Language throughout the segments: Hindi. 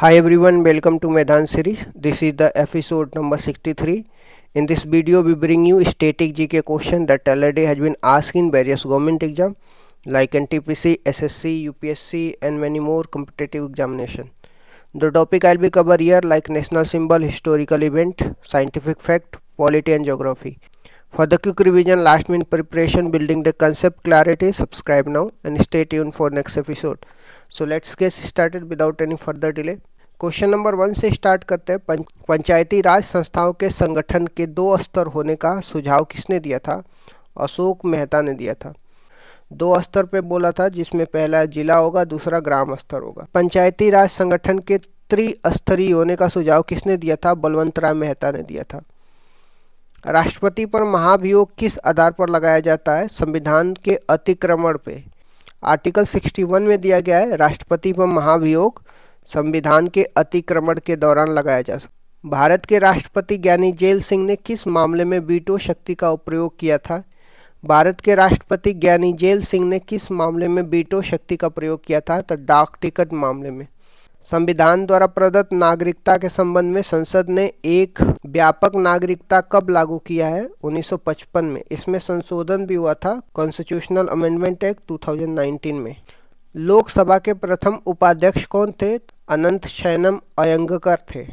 Hi everyone, welcome to Maidan series. This is the episode number 63. In this video, we bring you static GK question that already has been asked in various government exam like NTPC, SSC, UPSC and many more competitive examination. The topic I'll be cover here like national symbol, historical event, scientific fact, polity and geography. For the quick revision, last minute preparation, building the concept clarity, subscribe now and stay tuned for next episode. So let's get started without any further delay. Question number 1 से स्टार्ट करते हैं। पंचायती राज संस्थाओं के संगठन के 2 स्तर होने का सुझाव किसने दिया था? अशोक मेहता ने दिया था। 2 स्तर पे बोला था, जिसमें पहला जिला होगा, दूसरा ग्राम स्तर होगा। पंचायती राज संगठन के त्रिस्तरीय होने का सुझाव किसने दिया था? बलवंत राय मेहता ने दिया था। राष्ट्रपति पर महाभियोग किस आधार पर लगाया जाता है? संविधान के अतिक्रमण पे। आर्टिकल 61 में दिया गया है राष्ट्रपति पर महाभियोग संविधान के अतिक्रमण के दौरान लगाया जा सकता। भारत के राष्ट्रपति ज्ञानी जेल सिंह ने किस मामले में वीटो शक्ति का उपयोग किया था? भारत के राष्ट्रपति ज्ञानी जेल सिंह ने किस मामले में वीटो शक्ति का प्रयोग किया था? तो डाक टिकट मामले में। संविधान द्वारा प्रदत्त नागरिकता के संबंध में संसद ने एक व्यापक नागरिकता कब लागू किया है? 1955 में। इसमें संशोधन भी हुआ था, कॉन्स्टिट्यूशनल अमेंडमेंट एक्ट 2019 में। लोकसभा के प्रथम उपाध्यक्ष कौन थे? अनंत शयनम अयंगकर थे।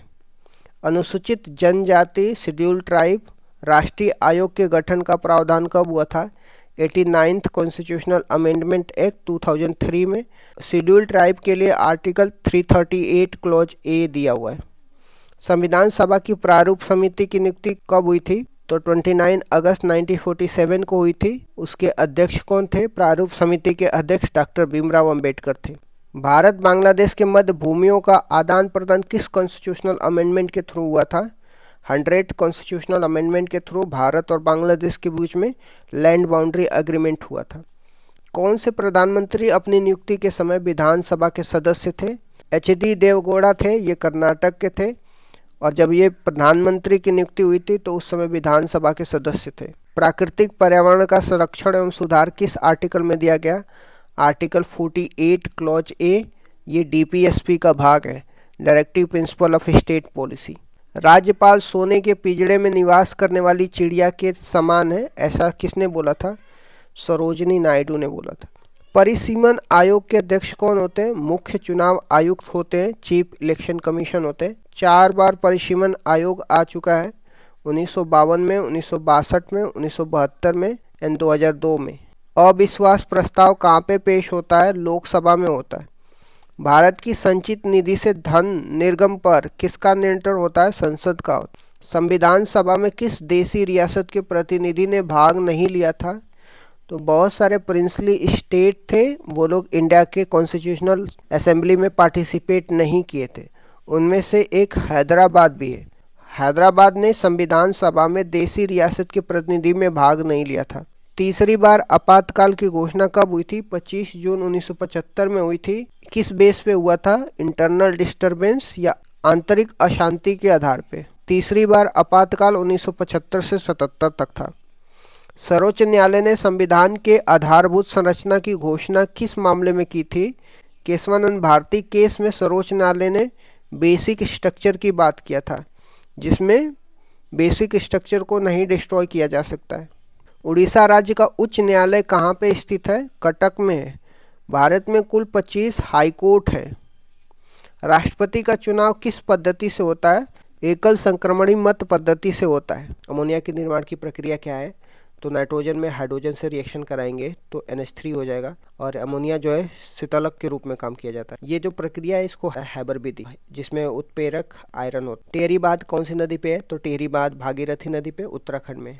अनुसूचित जनजाति शेड्यूल ट्राइब राष्ट्रीय आयोग के गठन का प्रावधान कब हुआ था? 89th कॉन्स्टिट्यूशनल अमेंडमेंट एक्ट 2003 में। शेड्यूल ट्राइब के लिए आर्टिकल 338 क्लॉज ए दिया हुआ है। संविधान सभा की प्रारूप समिति की नियुक्ति कब हुई थी? तो 29 अगस्त 1947 को हुई थी। उसके अध्यक्ष कौन थे? प्रारूप समिति के अध्यक्ष डॉक्टर भीमराव अंबेडकर थे। भारत बांग्लादेश के मध्य भूमियों का आदान प्रदान किस कॉन्स्टिट्यूशनल अमेंडमेंट के थ्रू हुआ था? 100 कॉन्स्टिट्यूशनल अमेंडमेंट के थ्रू भारत और बांग्लादेश के बीच में लैंड बाउंड्री एग्रीमेंट हुआ था। कौन से प्रधानमंत्री अपनी नियुक्ति के समय विधानसभा के सदस्य थे? एच.डी. देवगौड़ा थे, ये कर्नाटक के थे। और जब ये प्रधानमंत्री की नियुक्ति हुई थी तो उस समय विधानसभा के सदस्य थे। प्राकृतिक पर्यावरण का संरक्षण एवं सुधार किस आर्टिकल में दिया गया? Article 48 clause A. ये डीपीएसपी का भाग है, directive principle of state policy. राज्यपाल सोने के पिंजड़े में निवास करने वाली चिड़िया के समान है, ऐसा किसने बोला था? सरोजिनी नायडू ने बोला था। परिसीमन आयोग के अध्यक्ष कौन होते हैं? मुख्य चुनाव आयुक्त होते हैं, चीफ इलेक्शन कमीशन होते हैं। 4 बार परिसीमन आयोग आ चुका है, 1952 में, 1962 में, 1972 में एंड 2002 में। अविश्वास प्रस्ताव कहाँ पे पेश होता है? लोकसभा में होता है। भारत की संचित निधि से धन निर्गम पर किसका नियंत्रण होता है? संसद का। संविधान सभा में किस देशी रियासत के प्रतिनिधि ने भाग नहीं लिया था? तो बहुत सारे प्रिंसली स्टेट थे, वो लोग इंडिया के कॉन्स्टिट्यूशनल असेंबली में पार्टिसिपेट नहीं किए थे। उनमें से एक हैदराबाद भी है। हैदराबाद ने संविधान सभा में देशी रियासत के प्रतिनिधि में भाग नहीं लिया था। तीसरी बार आपातकाल की घोषणा कब हुई थी? 25 जून 1975 में हुई थी। किस बेस पे हुआ था? इंटरनल डिस्टरबेंस या आंतरिक अशांति के आधार पे। तीसरी बार आपातकाल 1975 से 77 तक था। सर्वोच्च न्यायालय ने संविधान के आधारभूत संरचना की घोषणा किस मामले में की थी? केशवानंद भारती केस में सर्वोच्च न्यायालय ने बेसिक स्ट्रक्चर की बात किया था, जिसमें बेसिक स्ट्रक्चर को नहीं डिस्ट्रॉय किया जा सकता है। उड़ीसा राज्य का उच्च न्यायालय कहाँ पे स्थित है? कटक में है। भारत में कुल 25 हाई कोर्ट है। राष्ट्रपति का चुनाव किस पद्धति से होता है? एकल संक्रमणी मत पद्धति से होता है। अमोनिया के निर्माण की प्रक्रिया क्या है? तो नाइट्रोजन में हाइड्रोजन से रिएक्शन कराएंगे तो NH3 हो जाएगा और अमोनिया जो है शीतलक के रूप में काम किया जाता है। ये जो प्रक्रिया है इसको हैबर विधि, जिसमें उत्प्रेरक आयरन होता है। टेहरीबाद कौन सी नदी पे है? तो टेहरीबाद भागीरथी नदी पे उत्तराखंड में।